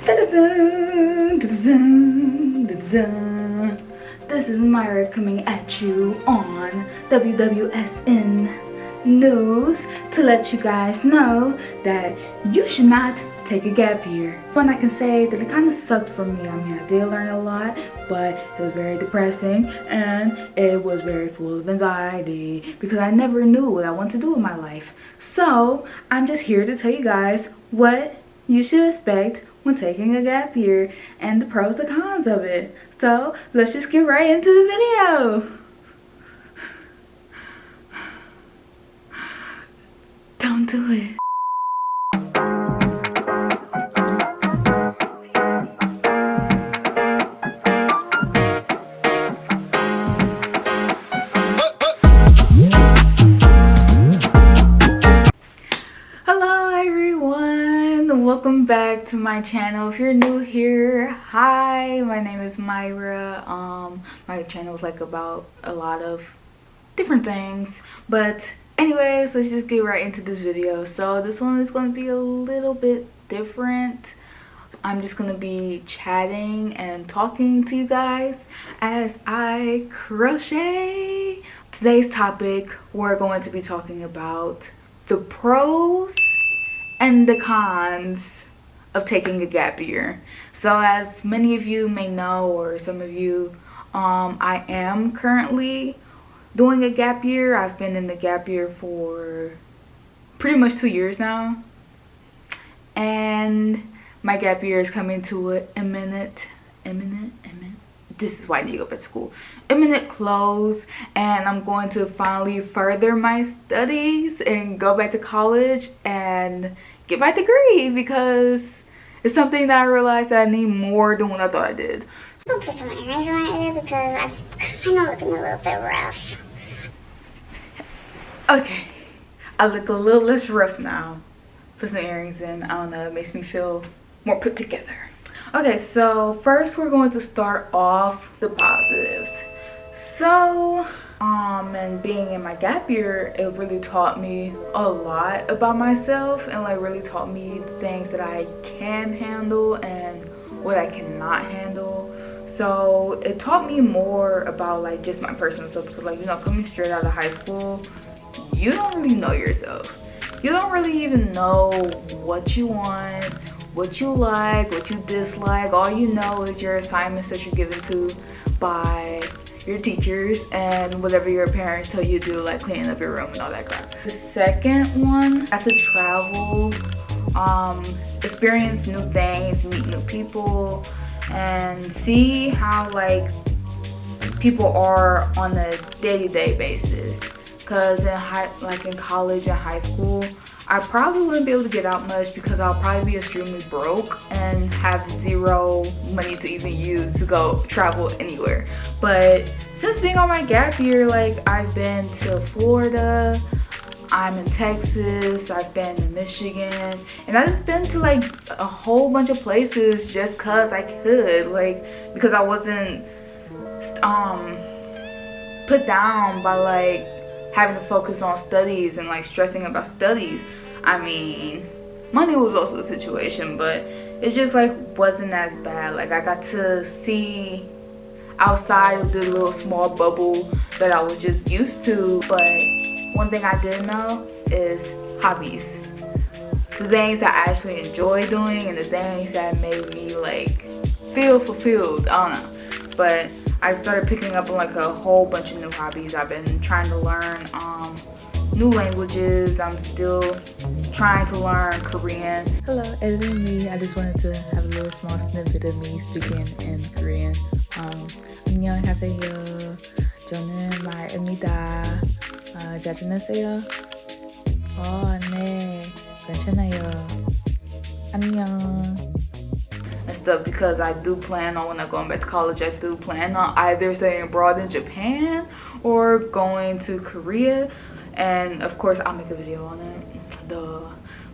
This is Myra coming at you on WWSN News to let you guys know that you should not take a gap year. When I can say that it kind of sucked for me. I mean, I did learn a lot, but it was very depressing and it was very full of anxiety because I never knew what I wanted to do with my life. So I'm just here to tell you guys what you should expect when taking a gap year and the pros and cons of it. So let's just get right into the video. Don't do it. Welcome back to my channel. If you're new here, hi, my name is Myra. My channel is like about a lot of different things, but anyways, let's just get right into this video. So this one is going to be a little bit different. I'm just going to be chatting and talking to you guys as I crochet. Today's topic, we're going to be talking about the pros and the cons of taking a gap year. So as many of you may know, or some of you, I am currently doing a gap year. I've been in the gap year for pretty much 2 years now. And my gap year is coming to an imminent, this is why I need to go back to school, imminent close, and I'm going to finally further my studies and go back to college and get my degree, because it's something that I realized that I need more than what I thought I did. I'm gonna put some earrings in my ear because I'm kind of looking a little bit rough. Okay, I look a little less rough now. Put some earrings in, I don't know, it makes me feel more put together. Okay, so first we're going to start off the positives. So and being in my gap year, it really taught me a lot about myself, and like really taught me the things that I can handle and what I cannot handle. So it taught me more about like just my personal stuff, because like, you know, coming straight out of high school, you don't really know yourself. You don't really even know what you want, what you like, what you dislike. All you know is your assignments that you're given to by your teachers and whatever your parents tell you to do, like cleaning up your room and all that crap. The second one, I had to travel, experience new things, meet new people, and see how like people are on a day-to-day basis. Because in college and high school, I probably wouldn't be able to get out much because I'll probably be extremely broke and have zero money to even use to go travel anywhere. But since being on my gap year, like I've been to Florida, I'm in Texas, I've been to Michigan, and I've just been to like a whole bunch of places just cause I could, like because I wasn't put down by like having to focus on studies and like stressing about studies. I mean, money was also a situation, but it just like wasn't as bad. Like I got to see outside of the little small bubble that I was just used to. But one thing I did know is hobbies. The things that I actually enjoy doing and the things that made me like feel fulfilled. I don't know. But I started picking up on like a whole bunch of new hobbies. I've been trying to learn new languages. I'm still trying to learn Korean. Hello, editing me. I just wanted to have a little small snippet of me speaking in Korean. 안녕하세요. 저는 마입니다. 잘 지내세요? 네, 괜찮아요. 안녕. And stuff, because I do plan on, when I'm going back to college, I do plan on either studying abroad in Japan or going to Korea. And of course I'll make a video on it, duh.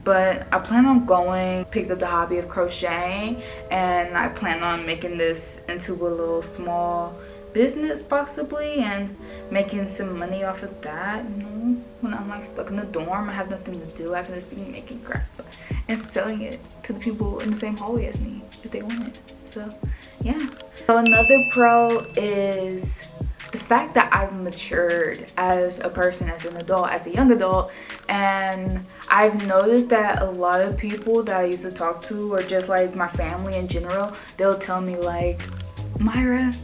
But I plan on going, picked up the hobby of crocheting, and I plan on making this into a little small business possibly, and making some money off of that, you know, when I'm like stuck in the dorm, I have nothing to do, I have to just be making crap and selling it to the people in the same hallway as me. if they want it. So yeah. So another pro is the fact that I've matured as a person, as an adult, as a young adult. And I've noticed that a lot of people that I used to talk to, or just like my family in general, they'll tell me like, Myra,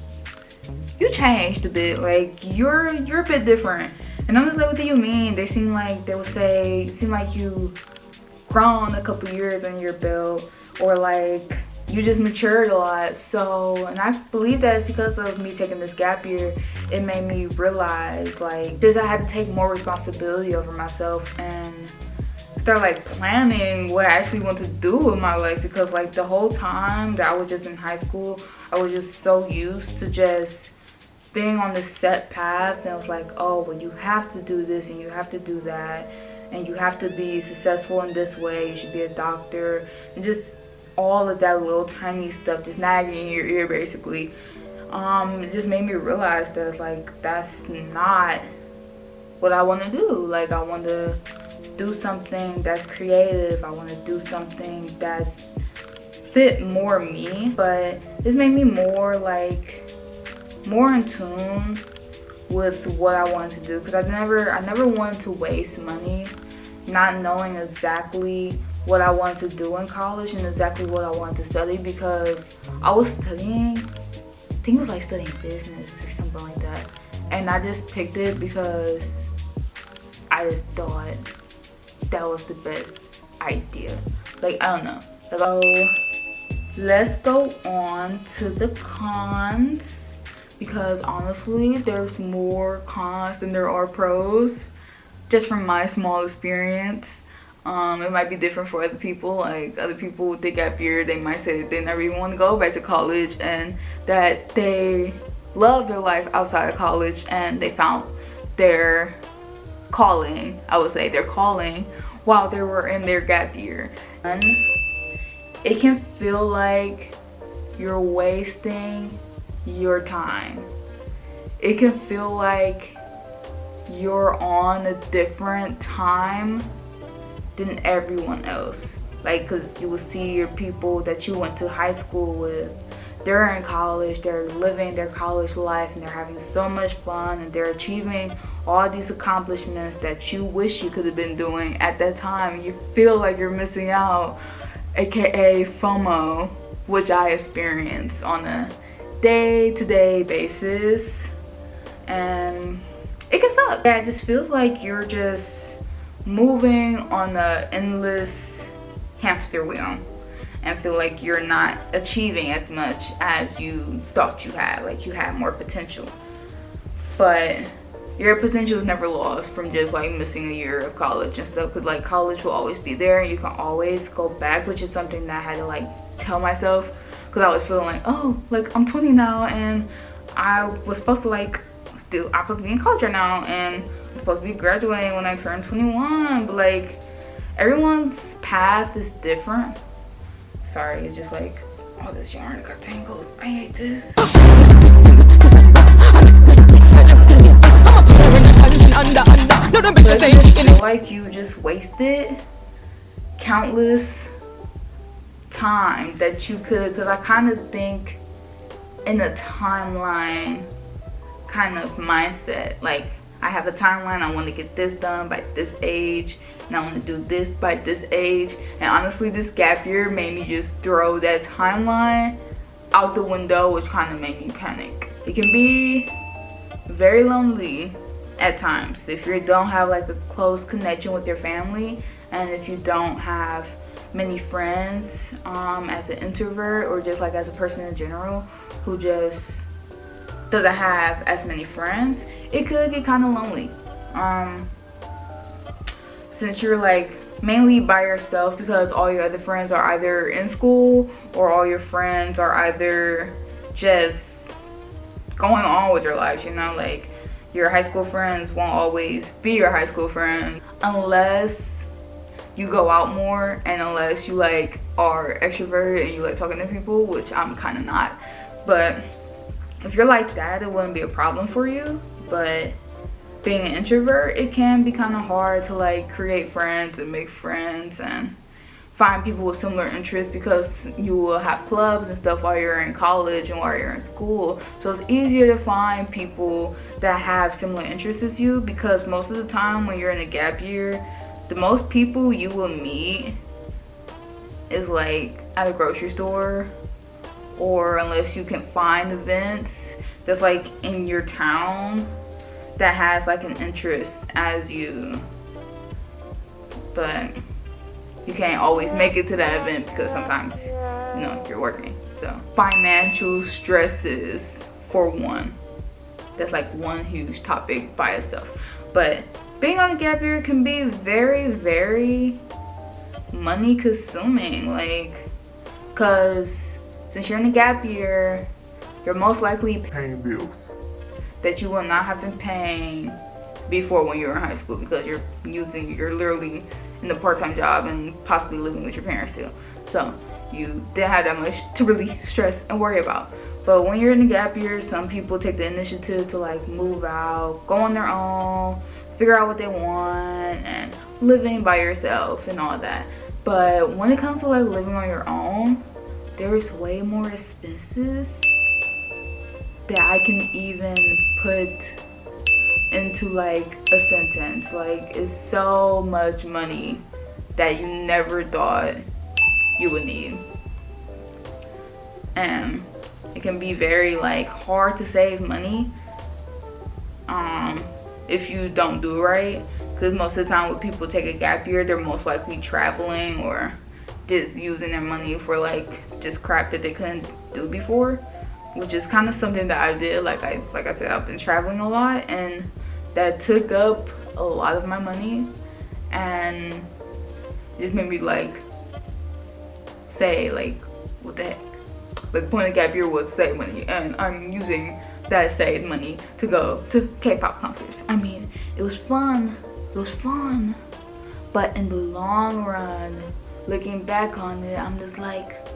you changed a bit, like you're a bit different. And I'm just like, what do you mean? They seem like, they will say, seem like you grown a couple years in your belt, or like you just matured a lot. So, and I believe that it's because of me taking this gap year. It made me realize like just I had to take more responsibility over myself and start like planning what I actually want to do with my life, because like the whole time that I was just in high school, I was just so used to just being on this set path, and it was like, oh, well, you have to do this and you have to do that, and you have to be successful in this way, you should be a doctor, and just all of that little tiny stuff just nagging in your ear basically. It just made me realize that like that's not what I want to do. Like I want to do something that's creative, I want to do something that's fit more me. But this made me more in tune with what I wanted to do, because I never wanted to waste money not knowing exactly what I wanted to do in college and exactly what I wanted to study, because I was studying, I think it was like studying business or something like that, and I just picked it because I just thought that was the best idea. Like, I don't know. So let's go on to the cons, because honestly there's more cons than there are pros, just from my small experience. It might be different for other people. Like other people with their gap year, they might say that they never even want to go back to college, and that they love their life outside of college and they found their calling, I would say their calling, while they were in their gap year. And it can feel like you're wasting your time. It can feel like you're on a different time than everyone else. Like, because you will see your people that you went to high school with, they're in college, they're living their college life, and they're having so much fun, and they're achieving all these accomplishments that you wish you could have been doing at that time. You feel like you're missing out, aka FOMO, which I experience on a day-to-day basis, and it can suck. Yeah, it just feels like you're just moving on an endless hamster wheel and feel like you're not achieving as much as you thought you had. Like you had more potential, but your potential is never lost from just like missing a year of college and stuff, because like college will always be there and you can always go back, which is something that I had to like tell myself, because I was feeling like, oh, like I'm 20 now and I was supposed to like still, I'm supposed to be in college right now and I'm supposed to be graduating when I turn 21, but like everyone's path is different. Sorry, it's just like, oh, this yarn got tangled. I hate this. I feel like you just wasted countless time that you could, because I kind of think in a timeline kind of mindset. Like I have a timeline, I want to get this done by this age, and I want to do this by this age. And honestly, this gap year made me just throw that timeline out the window, which kind of made me panic. It can be very lonely at times if you don't have like a close connection with your family, and if you don't have many friends as an introvert, or just like as a person in general who just doesn't have as many friends, it could get kind of lonely. Since you're like mainly by yourself, because all your other friends are either in school or all your friends are either just going on with your lives, you know, like your high school friends won't always be your high school friends unless you go out more, and unless you like are extroverted and you like talking to people, which I'm kind of not. But if you're like that, it wouldn't be a problem for you. But being an introvert, it can be kind of hard to like create friends and make friends and find people with similar interests, because you will have clubs and stuff while you're in college and while you're in school. So it's easier to find people that have similar interests as you, because most of the time when you're in a gap year, the most people you will meet is like at a grocery store, or unless you can find events that's like in your town that has like an interest as you. But you can't always make it to that event because sometimes, you're working. So financial stresses, for one, that's like one huge topic by itself. But being on a gap year can be very, very money consuming, like, because since you're in a gap year, you're most likely paying bills that you will not have been paying before when you were in high school, because you're literally in a part-time job and possibly living with your parents still. So you didn't have that much to really stress and worry about. But when you're in a gap year, some people take the initiative to like move out, go on their own, figure out what they want, and living by yourself and all that. But when it comes to like living on your own, there's way more expenses that I can even put into like a sentence. Like, it's so much money that you never thought you would need, and it can be very like hard to save money if you don't do it right, because most of the time when people take a gap year, they're most likely traveling or just using their money for like just crap that they couldn't do before, which is kind of something that I did. Like I said, I've been traveling a lot, and that took up a lot of my money, and it just made me like say like, what the heck. Like, the point of gap year was save money, and I'm using that saved money to go to K-pop concerts. I mean, it was fun, but in the long run, looking back on it, I'm just like,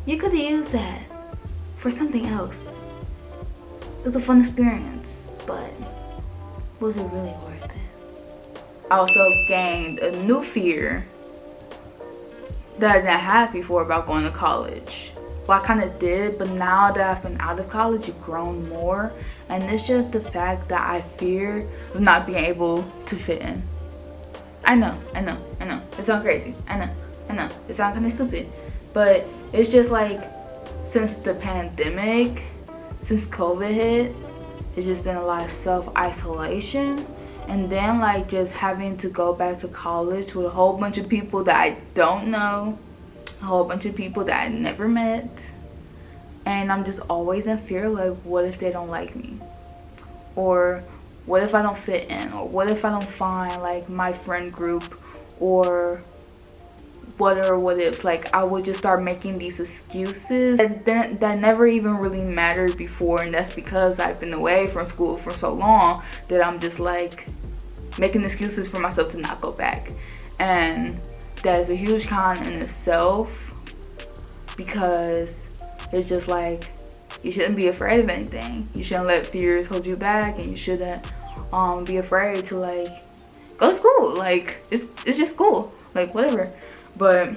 you could have used that for something else. It was a fun experience, but was it really worth it? I also gained a new fear that I didn't have before about going to college. Well, I kind of did, but now that I've been out of college, it's grown more. And it's just the fact that I fear of not being able to fit in. I know. It sounds crazy. I know. It sounds kind of stupid. But it's just like, since the pandemic, since COVID hit, it's just been a lot of self-isolation. And then like just having to go back to college with a whole bunch of people that I don't know, a whole bunch of people that I never met, and I'm just always in fear, like, what if they don't like me, or what if I don't fit in, or what if I don't find like my friend group, or what ifs. Like, I would just start making these excuses that never even really mattered before, and that's because I've been away from school for so long that I'm just like making excuses for myself to not go back. And that is a huge con in itself, because it's just like, you shouldn't be afraid of anything. You shouldn't let fears hold you back, and you shouldn't be afraid to like go to school. Like, it's just school, like, whatever. But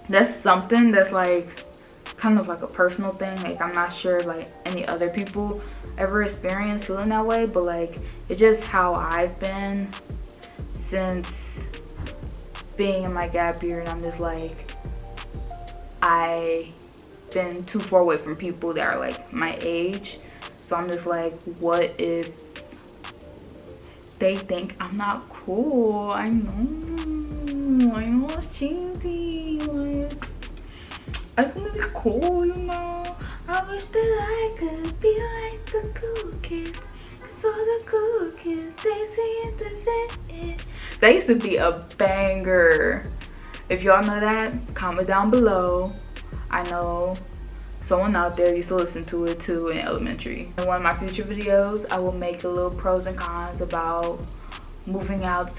that's something that's like kind of like a personal thing. Like, I'm not sure like any other people ever experience feeling that way, but like, it's just how I've been since being in my gap year. And I'm just like, I've been too far away from people that are like my age. So I'm just like, what if they think I'm not cool? I know it's cheesy. Like, I just want to be cool, I wish that I could be like the cool kids, 'cause all the cool kids, they say it to fit. That used to be a banger. If y'all know that, comment down below. I know someone out there used to listen to it too in elementary. In one of my future videos, I will make a little pros and cons about moving out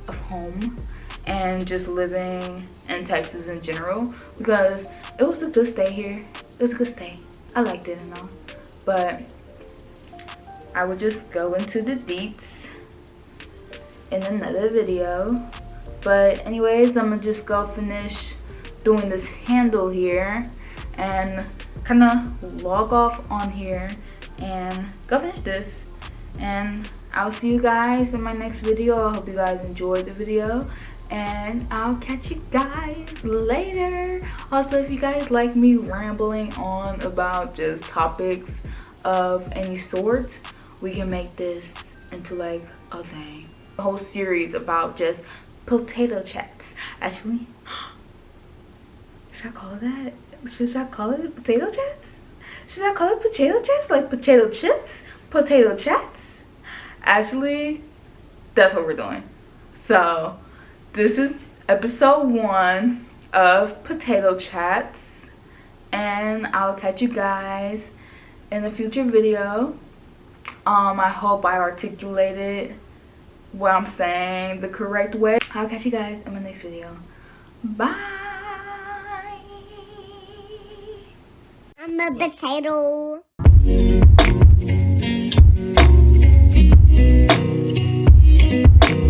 of home and just living in Texas in general, because it was a good stay here. It was a good stay. I liked it and all. But I would just go into the deets in another video. But anyways, I'm gonna just go finish doing this handle here and kind of log off on here and go finish this. And I'll see you guys in my next video. I hope you guys enjoyed the video, and I'll catch you guys later. Also, if you guys like me rambling on about just topics of any sort, we can make this into like a thing, a whole series about just potato chats. Actually, should I call it that? Should I call it potato chats? Should I call it potato chats? Like potato chips? Potato chats? Actually, that's what we're doing. So, this is episode 1 of Potato Chats. And I'll catch you guys in a future video. I hope I articulated what I'm saying the correct way. I'll catch you guys in my next video. Bye. I'm a potato.